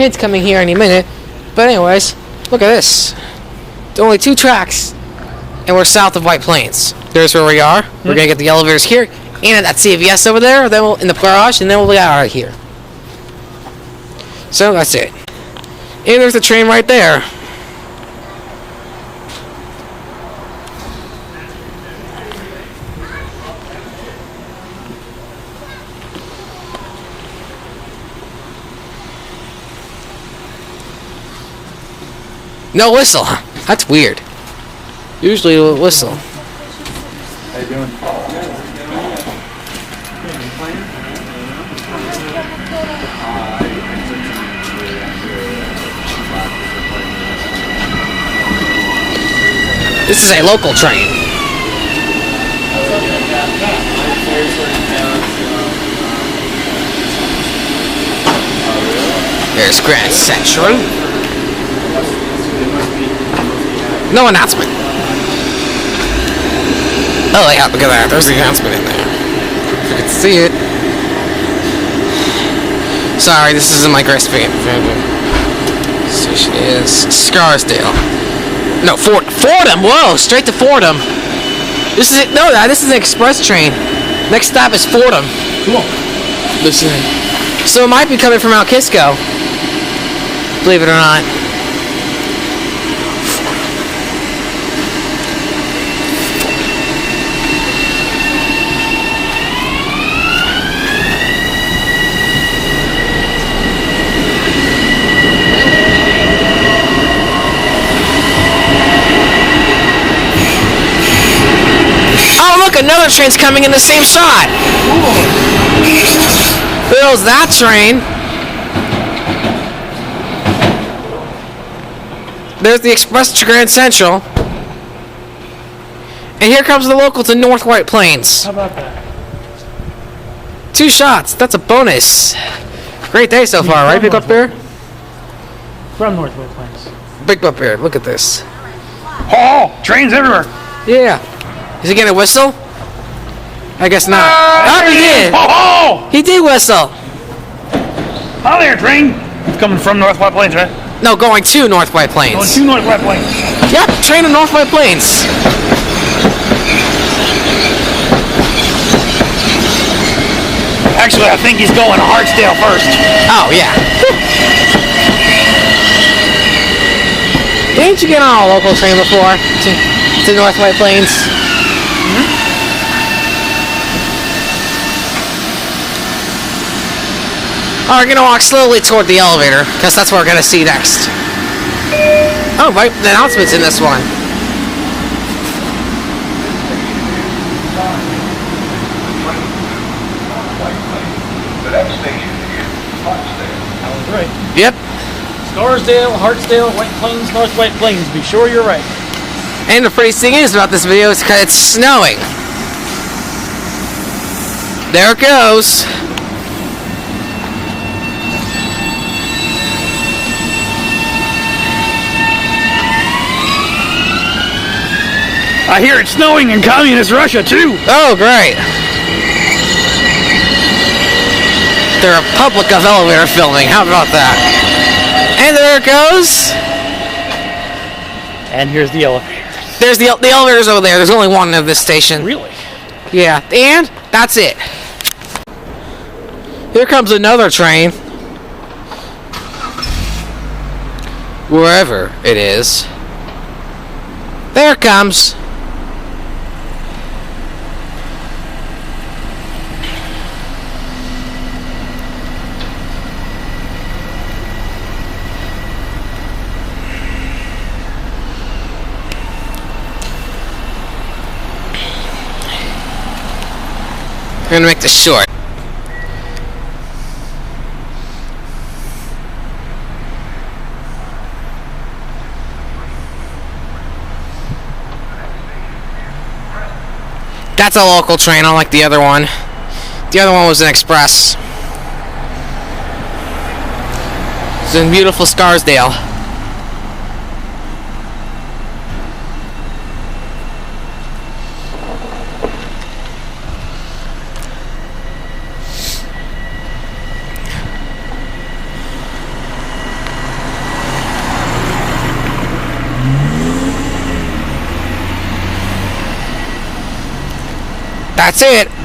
train's coming here any minute. But anyways, look at this. There's only 2 tracks, and we're south of White Plains. There's where we are. We're gonna get the elevators here, and at that CVS over there. Then we'll in the garage, and then we'll be out of here. So that's it. And there's the train right there. No whistle. That's weird. Usually a whistle. How you doing? This is a local train. There's Grand Central. No announcement. Oh yeah, look at that. There's the announcement in there. If you can see it. Sorry, this isn't my greatest fan. Station is Scarsdale. No, Fordham. Whoa, straight to Fordham. This is it. No, this is an express train. Next stop is Fordham. Cool. Listen. So it might be coming from Mount Kisco. Believe it or not. Another train's coming in the same shot. There's that train. There's the express to Grand Central. And here comes the local to North White Plains. How about that? 2 shots. That's a bonus. Great day so far, right, Big Up Bear? From North White Plains. Big Up Bear, look at this. Oh, trains everywhere. Yeah. Is he gonna whistle? I guess not. Oh, he did! Oh! He did whistle! Hi there, train. It's coming from North White Plains, right? No, going to North White Plains. Going to North White Plains. Yep, train to North White Plains. Actually, I think he's going to Hartsdale first. Oh, yeah. Didn't you get on a local train before to North White Plains? Oh, we're gonna walk slowly toward the elevator, because that's what we're gonna see next. Oh, right, the announcement's in this one. The next station is Hartsdale. That was right. Yep. Scarsdale, Hartsdale, White Plains, North White Plains. Be sure you're right. And the pretty thing is about this video is because it's snowing. There it goes. I hear it's snowing in communist Russia, too. Oh, great. The Republic of Elevator filming. How about that? And there it goes. And here's the elevator. There's the elevator's over there. There's only one of this station. Really? Yeah, and that's it. Here comes another train. Wherever it is. There it comes. We're gonna make this short. That's a local train, unlike the other one. The other one was an express. It's in beautiful Scarsdale. That's it.